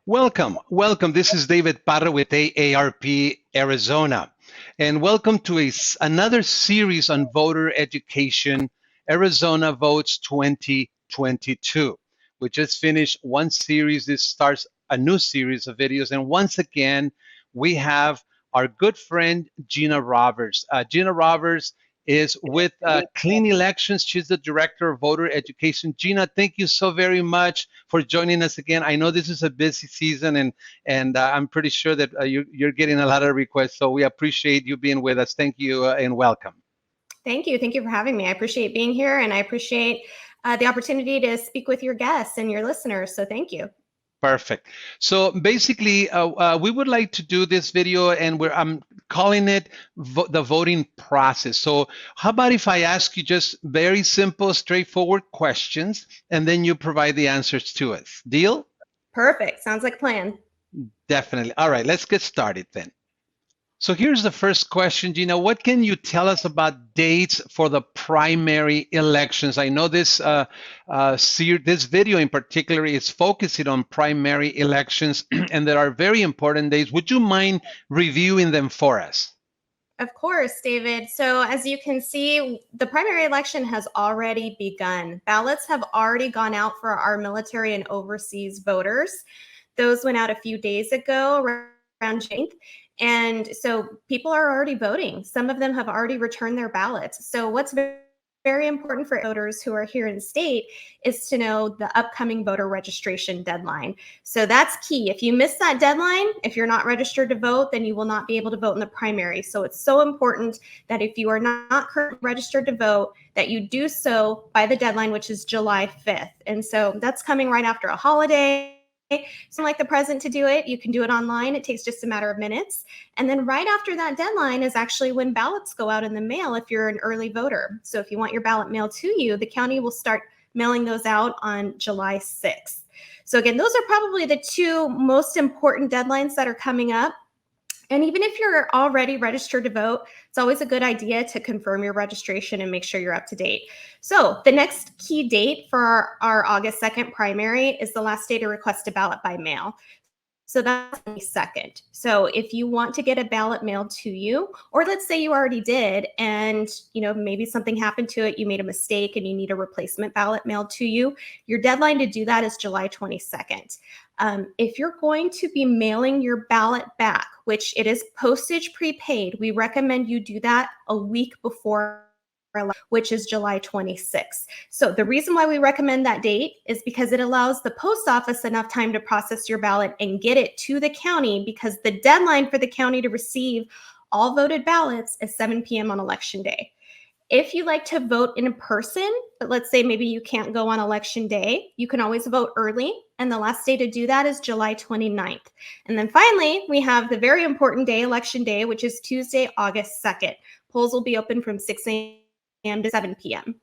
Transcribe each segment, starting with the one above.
Welcome, welcome. This is David Parra with AARP Arizona, and welcome to another series on voter education, Arizona Votes 2022. We just finished one series. This starts a new series of videos, and once again, we have our good friend Gina Roberts. Gina Roberts is with Clean Elections. She's the director of voter education. Gina, thank you so very much for joining us again. I know this is a busy season, and I'm pretty sure that you're getting a lot of requests. So we appreciate you being with us. Thank you and welcome. Thank you. Thank you for having me. I appreciate being here, and I appreciate the opportunity to speak with your guests and your listeners. So thank you. Perfect. So basically, we would like to do this video, and I'm calling it the voting process. So how about if I ask you just very simple, straightforward questions, and then you provide the answers to us? Deal? Perfect. Sounds like a plan. Definitely. All right, let's get started then. So here's the first question, Gina. What can you tell us about dates for the primary elections? I know this video in particular is focusing on primary elections, and there are very important dates. Would you mind reviewing them for us? Of course, David. So as you can see, the primary election has already begun. Ballots have already gone out for our military and overseas voters. Those went out a few days ago, around June. And so people are already voting. Some of them have already returned their ballots. So what's very important for voters who are here in state is to know the upcoming voter registration deadline. So that's key. If you miss that deadline, if you're not registered to vote, then you will not be able to vote in the primary. So it's so important that if you are not currently registered to vote, that you do so by the deadline, which is July 5th. And so that's coming right after a holiday. So like the present to do it, you can do it online. It takes just a matter of minutes. And then right after that deadline is actually when ballots go out in the mail if you're an early voter. So if you want your ballot mailed to you, the county will start mailing those out on July 6th. So again, those are probably the two most important deadlines that are coming up. And even if you're already registered to vote, it's always a good idea to confirm your registration and make sure you're up to date. So the next key date for our August 2nd primary is the last day to request a ballot by mail. So that's the 2nd. So if you want to get a ballot mailed to you, or let's say you already did, and maybe something happened to it, you made a mistake and you need a replacement ballot mailed to you, your deadline to do that is July 22nd. If you're going to be mailing your ballot back, which it is postage prepaid, we recommend you do that a week before, which is July 26th. So the reason why we recommend that date is because it allows the post office enough time to process your ballot and get it to the county, because the deadline for the county to receive all voted ballots is 7 p.m. on election day. If you like to vote in person, but let's say maybe you can't go on election day, you can always vote early. And the last day to do that is July 29th. And then finally, we have the very important day, election day, which is Tuesday, August 2nd. Polls will be open from 6 a.m. to 7 p.m.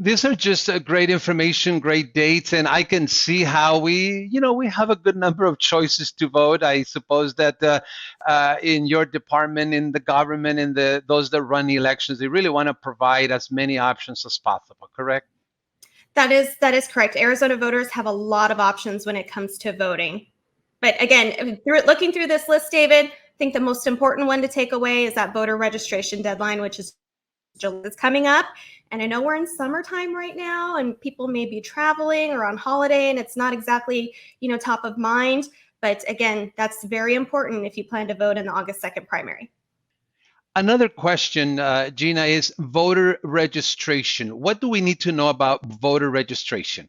These are just great information, great dates, and I can see how we have a good number of choices to vote. I suppose that in your department, in the government, in those that run the elections, they really want to provide as many options as possible, correct? That is correct. Arizona voters have a lot of options when it comes to voting. But again, looking through this list, David, I think the most important one to take away is that voter registration deadline, which is coming up. And I know we're in summertime right now, and people may be traveling or on holiday, and it's not exactly, top of mind. But again, that's very important if you plan to vote in the August 2nd primary. Another question, Gina, is voter registration. What do we need to know about voter registration?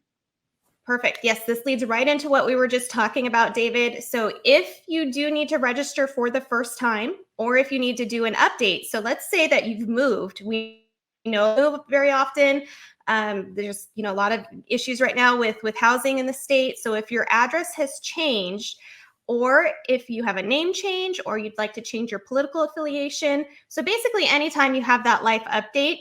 Perfect. Yes, this leads right into what we were just talking about, David. So if you do need to register for the first time, or if you need to do an update, so let's say that you've moved. We know very often there's a lot of issues right now with housing in the state. So if your address has changed, or if you have a name change, or you'd like to change your political affiliation, so basically anytime you have that life update,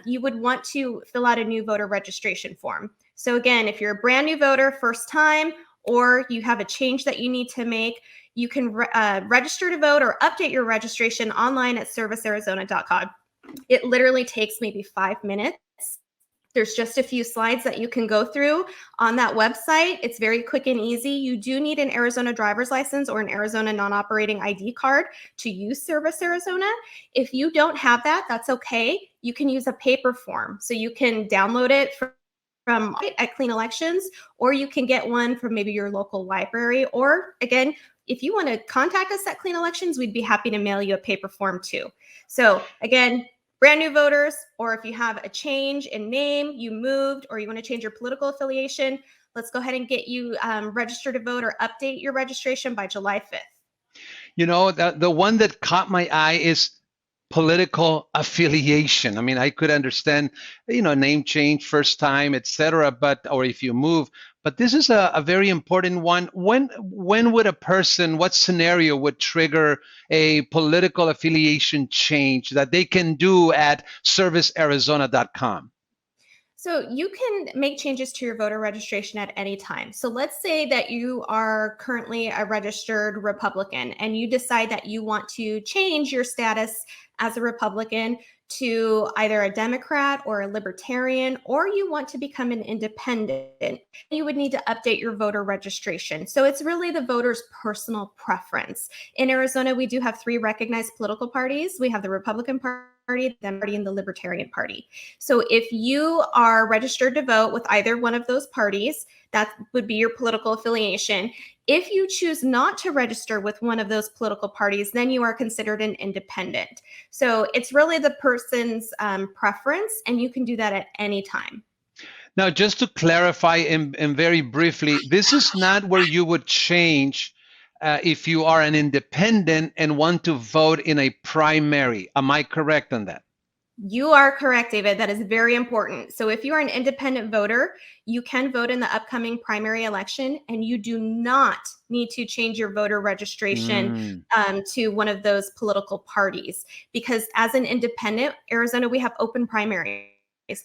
you would want to fill out a new voter registration form. So again, if you're a brand new voter, first time, or you have a change that you need to make, you can register to vote or update your registration online at servicearizona.com. It literally takes maybe 5 minutes. There's just a few slides that you can go through on that website. It's very quick and easy. You do need an Arizona driver's license or an Arizona non-operating ID card to use Service Arizona. If you don't have that, that's okay. You can use a paper form. So you can download it from at Clean Elections, or you can get one from maybe your local library. Or again, if you want to contact us at Clean Elections, we'd be happy to mail you a paper form too. So again, brand new voters, or if you have a change in name, you moved, or you want to change your political affiliation, let's go ahead and get you registered to vote or update your registration by July 5th. You know, the one that caught my eye is political affiliation. I mean, I could understand, name change, first time, etc. But or if you move, but this is a very important one. When would a person, what scenario would trigger a political affiliation change that they can do at servicearizona.com? So you can make changes to your voter registration at any time. So let's say that you are currently a registered Republican and you decide that you want to change your status as a Republican to either a Democrat or a Libertarian, or you want to become an independent. You would need to update your voter registration. So it's really the voter's personal preference. In Arizona, we do have 3 recognized political parties. We have the Republican Party, the Democratic Party, and the Libertarian Party. So if you are registered to vote with either one of those parties, that would be your political affiliation. If you choose not to register with one of those political parties, then you are considered an independent. So it's really the person's preference, and you can do that at any time. Now, just to clarify and very briefly, this is not where you would change if you are an independent and want to vote in a primary. Am I correct on that? You are correct, David. That is very important. So if you are an independent voter, you can vote in the upcoming primary election, and you do not need to change your voter registration to one of those political parties. Because as an independent, Arizona, we have open primaries.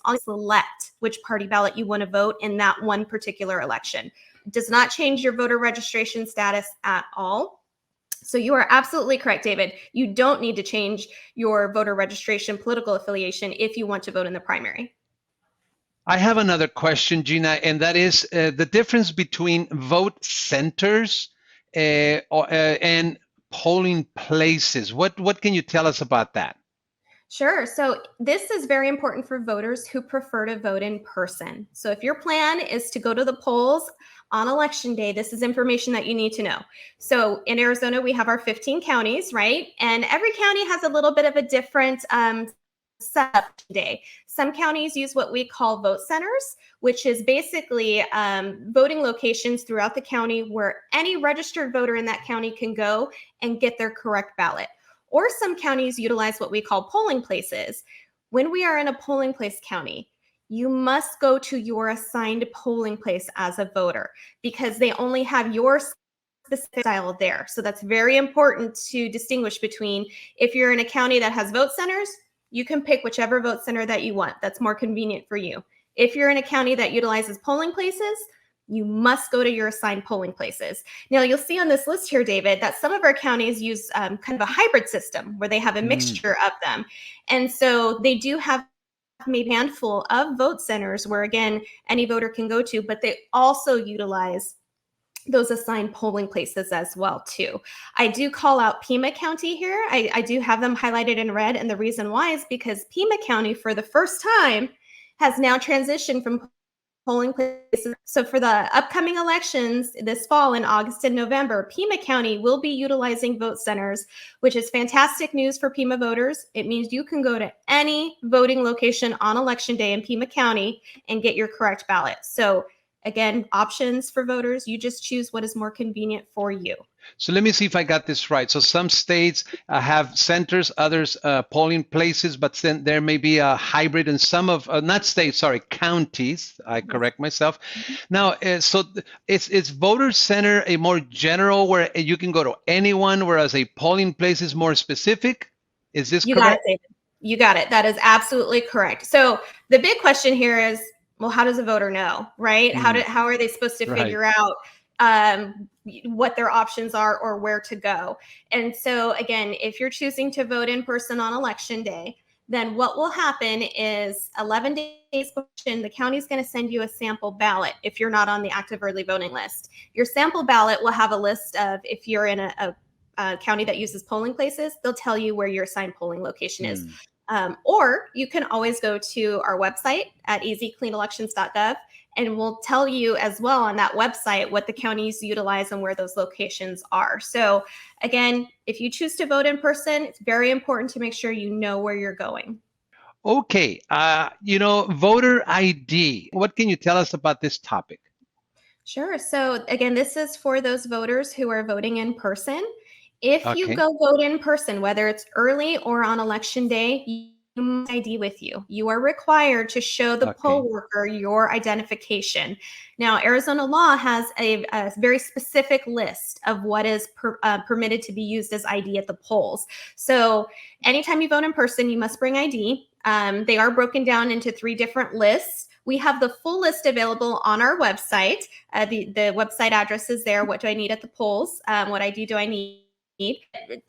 I'll select which party ballot you want to vote in that one particular election. It does not change your voter registration status at all. So you are absolutely correct, David. You don't need to change your voter registration political affiliation if you want to vote in the primary. I have another question, Gina, and that is the difference between vote centers and polling places. What can you tell us about that? Sure. So this is very important for voters who prefer to vote in person. So if your plan is to go to the polls on election day, this is information that you need to know. So in Arizona, we have our 15 counties, right? And every county has a little bit of a different setup today. Some counties use what we call vote centers, which is basically voting locations throughout the county where any registered voter in that county can go and get their correct ballot. Or some counties utilize what we call polling places. When we are in a polling place county, you must go to your assigned polling place as a voter because they only have your specific style there. So that's very important to distinguish between if you're in a county that has vote centers, you can pick whichever vote center that you want. That's more convenient for you. If you're in a county that utilizes polling places, you must go to your assigned polling places. Now, you'll see on this list here, David, that some of our counties use kind of a hybrid system where they have a mixture of them. And so they do have maybe a handful of vote centers where, again, any voter can go to, but they also utilize those assigned polling places as well, too. I do call out Pima County here. I do have them highlighted in red. And the reason why is because Pima County, for the first time, has now transitioned from polling places. So for the upcoming elections this fall in August and November, Pima County will be utilizing vote centers, which is fantastic news for Pima voters. It means you can go to any voting location on election day in Pima County and get your correct ballot. So again, options for voters, you just choose what is more convenient for you. So let me see if I got this right. So some states have centers, others polling places, but then there may be a hybrid in some of, not states, sorry, counties. I correct myself. Now, so it's voter center a more general where you can go to anyone, whereas a polling place is more specific? Is this correct? Got it, David. You got it. That is absolutely correct. So the big question here is, well, how does a voter know, right? How are they supposed to figure out what their options are or where to go? And so again, if you're choosing to vote in person on election day, then what will happen is 11 days before election, the county is going to send you a sample ballot if you're not on the active early voting list. Your sample ballot will have a list of, if you're in a county that uses polling places, they'll tell you where your assigned polling location is. Or you can always go to our website at easycleanelections.gov, and we'll tell you as well on that website what the counties utilize and where those locations are. So again, if you choose to vote in person, it's very important to make sure you know where you're going. Okay, voter ID. What can you tell us about this topic? Sure. So again, this is for those voters who are voting in person. If you Okay, go vote in person, whether it's early or on election day, you must ID with you. You are required to show the okay. poll worker your identification. Now, Arizona law has a very specific list of what is permitted to be used as ID at the polls. So anytime you vote in person, you must bring ID. They are broken down into 3 different lists. We have the full list available on our website. The website address is there. What do I need at the polls? What ID do I need?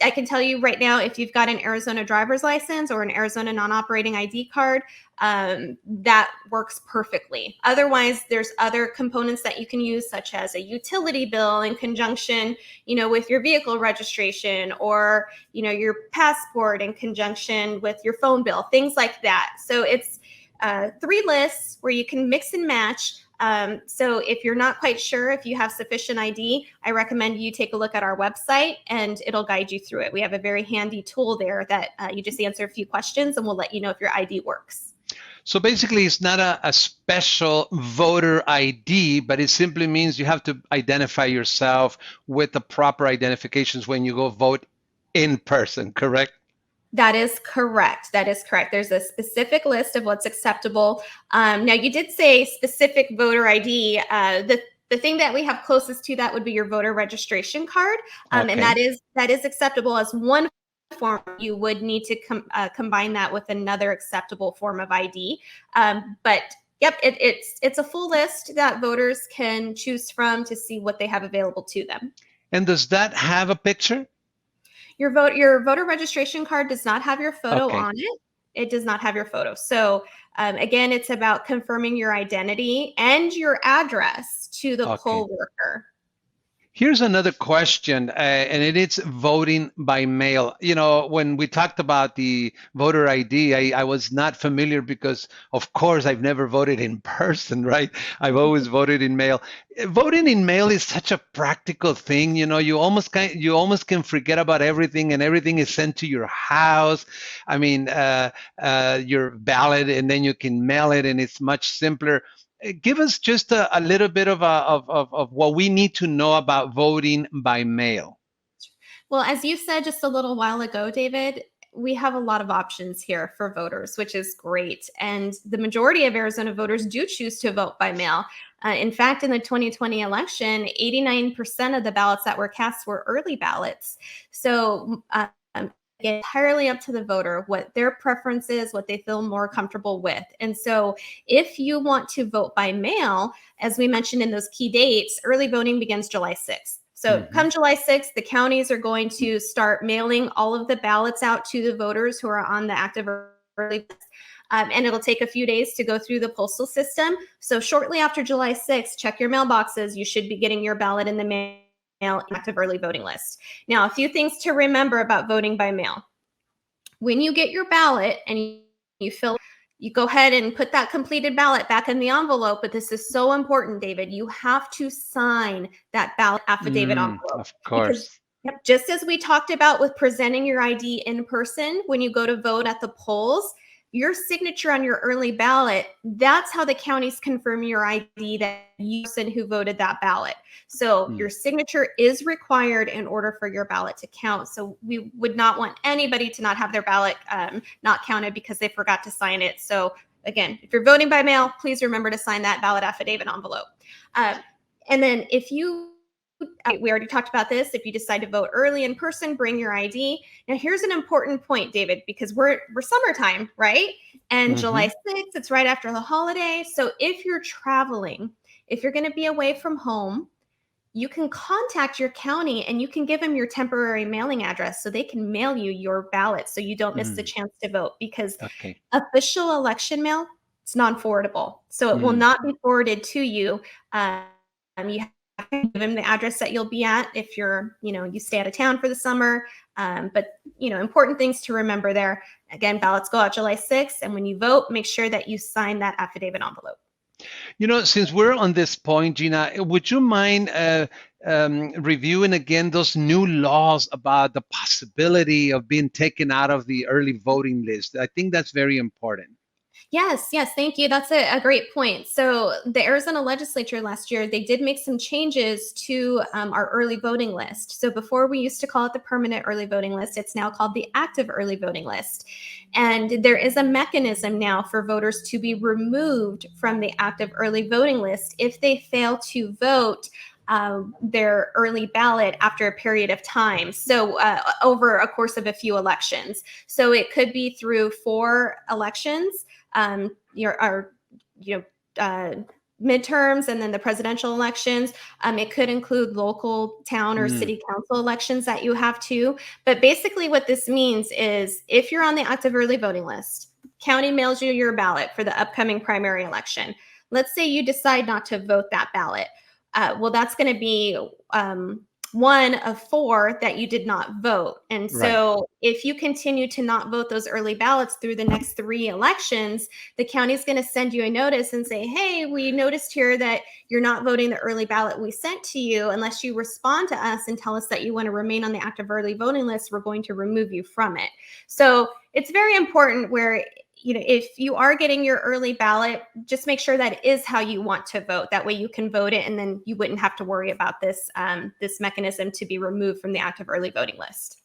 I can tell you right now, if you've got an Arizona driver's license or an Arizona non-operating ID card, that works perfectly. Otherwise, there's other components that you can use, such as a utility bill in conjunction, with your vehicle registration, or, your passport in conjunction with your phone bill, things like that. So it's 3 lists where you can mix and match. So if you're not quite sure if you have sufficient ID, I recommend you take a look at our website and it'll guide you through it. We have a very handy tool there that you just answer a few questions and we'll let you know if your ID works. So basically, it's not a special voter ID, but it simply means you have to identify yourself with the proper identifications when you go vote in person, correct? That is correct. That is correct. There's a specific list of what's acceptable. Now, you did say specific voter ID. The thing that we have closest to that would be your voter registration card, and Okay. that is acceptable as one form. You would need to combine that with another acceptable form of ID. But yep, it's a full list that voters can choose from to see what they have available to them. And does that have a picture? Your voter registration card does not have your photo Okay. on it. It does not have your photo. So again, it's about confirming your identity and your address to the Okay. poll worker. Here's another question, and it is voting by mail. When we talked about the voter ID, I was not familiar because, of course, I've never voted in person, right? I've always voted in mail. Voting in mail is such a practical thing. You almost can forget about everything, and everything is sent to your house. I mean, your ballot, and then you can mail it, and it's much simpler. Give us just a little bit of what we need to know about voting by mail. Well, as you said just a little while ago, David, we have a lot of options here for voters, which is great. And the majority of Arizona voters do choose to vote by mail. In fact, in the 2020 election, 89% of the ballots that were cast were early ballots. So, entirely up to the voter what their preference is, what they feel more comfortable with. And so, if you want to vote by mail, as we mentioned in those key dates, early voting begins July 6th. So, Mm-hmm. come July 6th, the counties are going to start mailing all of the ballots out to the voters who are on the active early list. And it'll take a few days to go through the postal system. So, shortly after July 6th, check your mailboxes. You should be getting your ballot in the mail, active early voting list. Now, a few things to remember about voting by mail. When you get your ballot and you fill, you go ahead and put that completed ballot back in the envelope. But this is so important, David. You have to sign that ballot affidavit envelope Of because course. just as we talked about with presenting your ID in person when you go to vote at the polls, your signature on your early ballot, that's how the counties confirm your ID that you person who voted that ballot. So your signature is required in order for your ballot to count. So we would not want anybody to not have their ballot not counted because they forgot to sign it. So again, if you're voting by mail, please remember to sign that ballot affidavit envelope. And then we already talked about this. If you decide to vote early in person, bring your ID. Now, here's an important point, David, because we're summertime, right? And July 6th, it's right after the holiday. So if you're traveling, if you're going to be away from home, you can contact your county and you can give them your temporary mailing address so they can mail you your ballot so you don't miss the Mm, chance to vote, because okay. official election mail, it's non-forwardable. So it will Mm. not be forwarded to you. You have to give them the address that you'll be at if you stay out of town for the summer. But important things to remember there. Again, ballots go out July 6th, and when you vote, make sure that you sign that affidavit envelope. Since we're on this point, Gina, would you mind reviewing again those new laws about the possibility of being taken out of the early voting list? I think that's very important. Yes, yes, thank you. That's a great point. So, the Arizona legislature last year, they did make some changes to our early voting list. So, before we used to call it the permanent early voting list, it's now called the active early voting list. And there is a mechanism now for voters to be removed from the active early voting list if they fail to vote their early ballot after a period of time. So, over a course of a few elections. So, it could be through 4 elections, our midterms, and then the presidential elections. It could include local, town, or Mm, city council elections that you have too. But basically, what this means is if you're on the active early voting list, county mails you your ballot for the upcoming primary election. Let's say you decide not to vote that ballot. Well, that's going to be one of 4 that you did not vote. And right. so if you continue to not vote those early ballots through the next 3 elections, the county's going to send you a notice and say, hey, we noticed here that you're not voting the early ballot we sent to you. Unless you respond to us and tell us that you want to remain on the active early voting list, we're going to remove you from it. So it's very important where if you are getting your early ballot, just make sure that it is how you want to vote. That way you can vote it, and then you wouldn't have to worry about this mechanism to be removed from the active early voting list.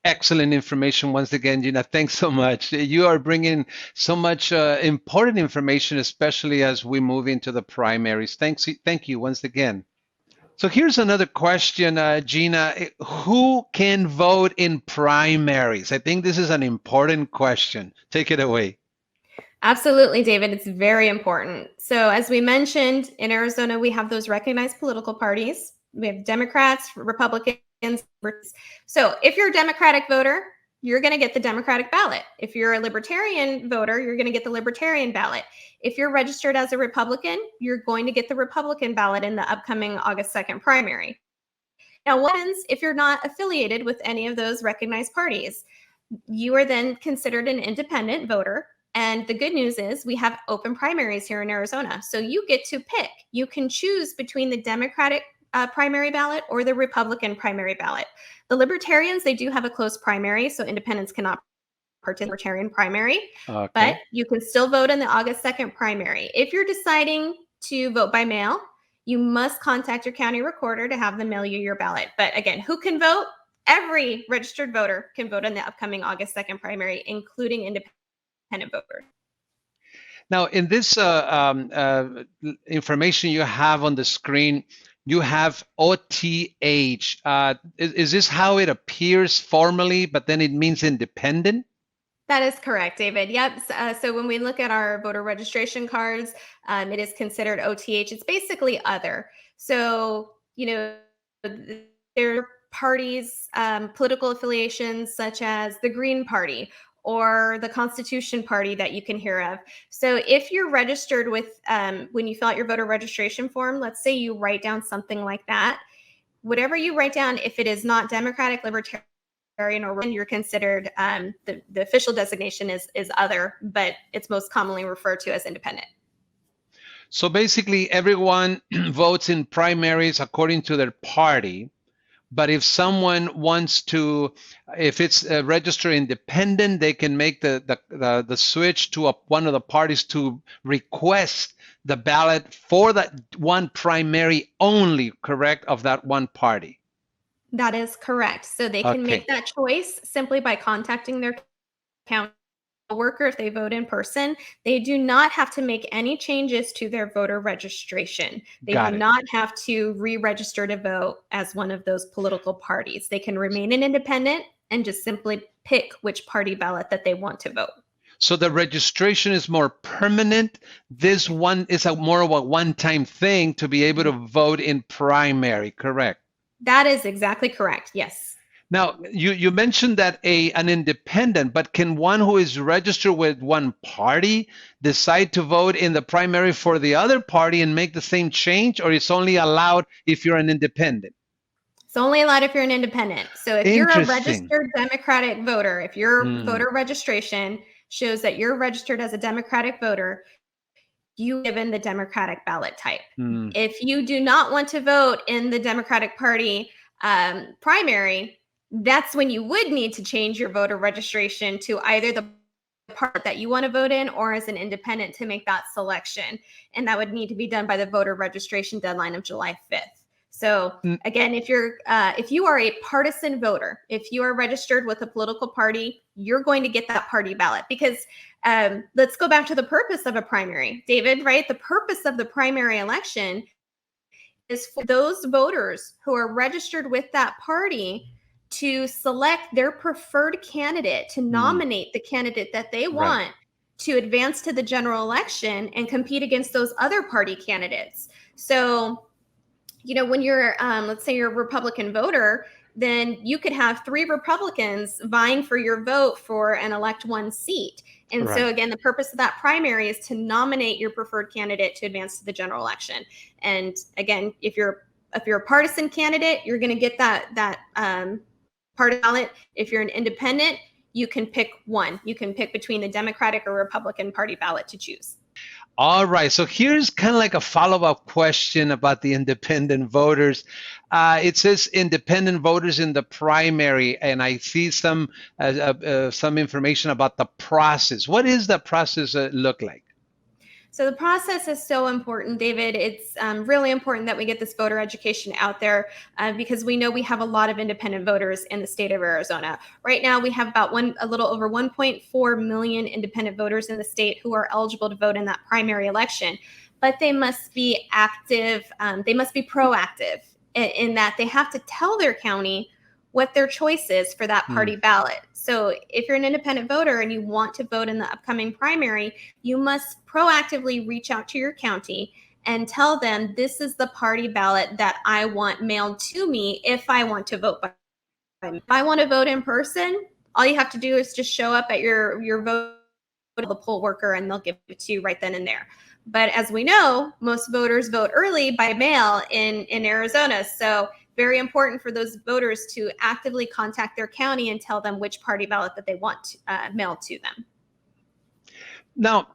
Excellent information once again, Gina. Thanks so much. You are bringing so much important information, especially as we move into the primaries. Thank you once again. So here's another question, Gina. Who can vote in primaries? I think this is an important question. Take it away. Absolutely, David. It's very important. So, as we mentioned, in Arizona, we have those recognized political parties. We have Democrats, Republicans. So, if you're a Democratic voter, you're going to get the Democratic ballot. If you're a Libertarian voter, you're going to get the Libertarian ballot. If you're registered as a Republican, you're going to get the Republican ballot in the upcoming August 2nd primary. Now, what happens if you're not affiliated with any of those recognized parties? You are then considered an independent voter. And the good news is we have open primaries here in Arizona. So you get to pick. You can choose between the Democratic primary ballot or the Republican primary ballot. The Libertarians, they do have a closed primary, so independents cannot participate in the Libertarian primary, but Okay. you can still vote in the August 2nd primary. If you're deciding to vote by mail, you must contact your county recorder to have them mail you your ballot. But again, who can vote? Every registered voter can vote in the upcoming August 2nd primary, including independent voters. Now, in this information you have on the screen, you have OTH. Is this how it appears formally, but then it means independent? That is correct, David. Yep. So when we look at our voter registration cards, it is considered OTH. It's basically other. So, there are parties, political affiliations such as the Green Party or the Constitution Party that you can hear of. So if you're registered with, when you fill out your voter registration form, let's say you write down something like that, whatever you write down, if it is not Democratic, Libertarian, or you're considered, the official designation is other, but it's most commonly referred to as independent. So basically, everyone votes in primaries according to their party. But if someone wants to, if it's registered independent, they can make the switch to one of the parties to request the ballot for that one primary only, correct, of that one party. That is correct. So they can make Okay, that choice simply by contacting their county worker if they vote in person. They do not have to make any changes to their voter registration. They do got it. not have to re-register to vote as one of those political parties. They can remain an independent and just simply pick which party ballot that they want to vote. So the registration is more permanent. This one is a more of a one-time thing to be able to vote in primary, correct? That is exactly correct. Yes. Now, you mentioned that an independent, but can one who is registered with one party decide to vote in the primary for the other party and make the same change, or it's only allowed if you're an independent? It's only allowed if you're an independent. So if you're a Interesting. registered Democratic voter, if your Mm, voter registration shows that you're registered as a Democratic voter, you given the Democratic ballot type. mm, If you do not want to vote in the Democratic Party primary, that's when you would need to change your voter registration to either the part that you want to vote in or as an independent to make that selection. And that would need to be done by the voter registration deadline of July 5th. So mm, again, if you are a partisan voter, if you are registered with a political party, you're going to get that party ballot because let's go back to the purpose of a primary, David, right? The purpose of the primary election is for those voters who are registered with that party to select their preferred candidate, to mm, nominate the candidate that they right. want to advance to the general election and compete against those other party candidates. So, when you're, let's say you're a Republican voter, then you could have three Republicans vying for your vote for an elect one seat. And so, Right. again, the purpose of that primary is to nominate your preferred candidate to advance to the general election. And again, if you're a partisan candidate, you're going to get that party ballot. If you're an independent, you can pick one. You can pick between the Democratic or Republican Party ballot to choose. All right. So here's kind of like a follow-up question about the independent voters. It says independent voters in the primary, and I see some information about the process. What is the process look like? So the process is so important, David. It's really important that we get this voter education out there because we know we have a lot of independent voters in the state of Arizona. Right now, we have about a little over 1.4 million independent voters in the state who are eligible to vote in that primary election. But they must be active. They must be proactive in that they have to tell their county what their choice is for that Hmm. party ballot. So if you're an independent voter and you want to vote in the upcoming primary, you must proactively reach out to your county and tell them this is the party ballot that I want mailed to me if I want to vote. If I want to vote in person, all you have to do is just show up at your vote, the poll worker, and they'll give it to you right then and there. But as we know, most voters vote early by mail in Arizona. So very important for those voters to actively contact their county and tell them which party ballot that they want mailed to them. Now,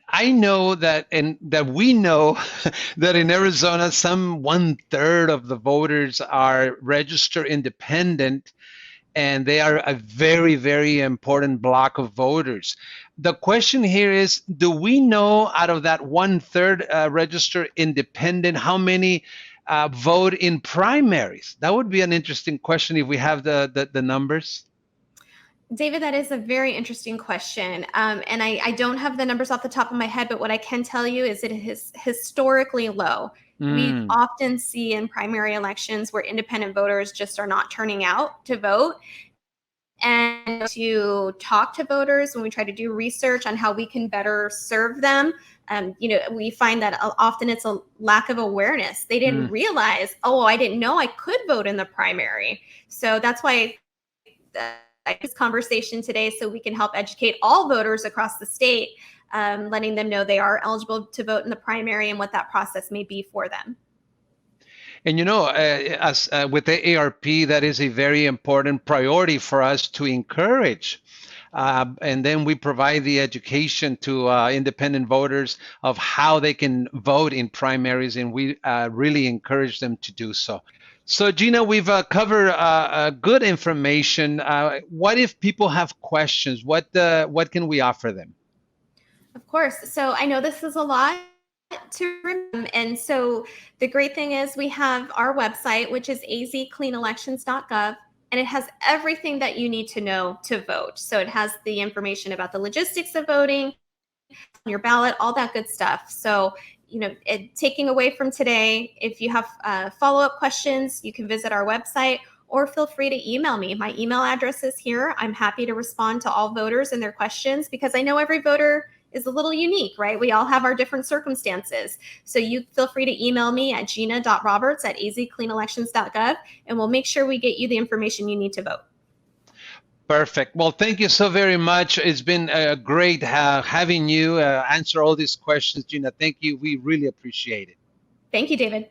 I know that, and that we know that in Arizona, some one-third of the voters are registered independent, and they are a very, very important block of voters. The question here is, do we know out of that one-third registered independent, how many vote in primaries? That would be an interesting question if we have the numbers. David, that is a very interesting question. And I don't have the numbers off the top of my head, but what I can tell you is it is historically low. We Mm, often see in primary elections where independent voters just are not turning out to vote. And to talk to voters when we try to do research on how we can better serve them, we find that often it's a lack of awareness. They didn't mm. realize, oh, I didn't know I could vote in the primary. So that's why this conversation today, so we can help educate all voters across the state, letting them know they are eligible to vote in the primary and what that process may be for them. And as with the ARP, that is a very important priority for us to encourage. And then we provide the education to independent voters of how they can vote in primaries, and we really encourage them to do so. So, Gina, we've covered good information. What if people have questions? What can we offer them? Of course. So I know this is a lot to remember. And so the great thing is we have our website, which is azcleanelections.gov, and it has everything that you need to know to vote. So it has the information about the logistics of voting, your ballot, all that good stuff. So, taking away from today, if you have follow-up questions, you can visit our website, or feel free to email me. My email address is here. I'm happy to respond to all voters and their questions because I know every voter is a little unique, right? We all have our different circumstances. So you feel free to email me at gina.roberts@azcleanelections.gov, and we'll make sure we get you the information you need to vote. Perfect. Well, thank you so very much. It's been great having you answer all these questions, Gina. Thank you. We really appreciate it. Thank you, David.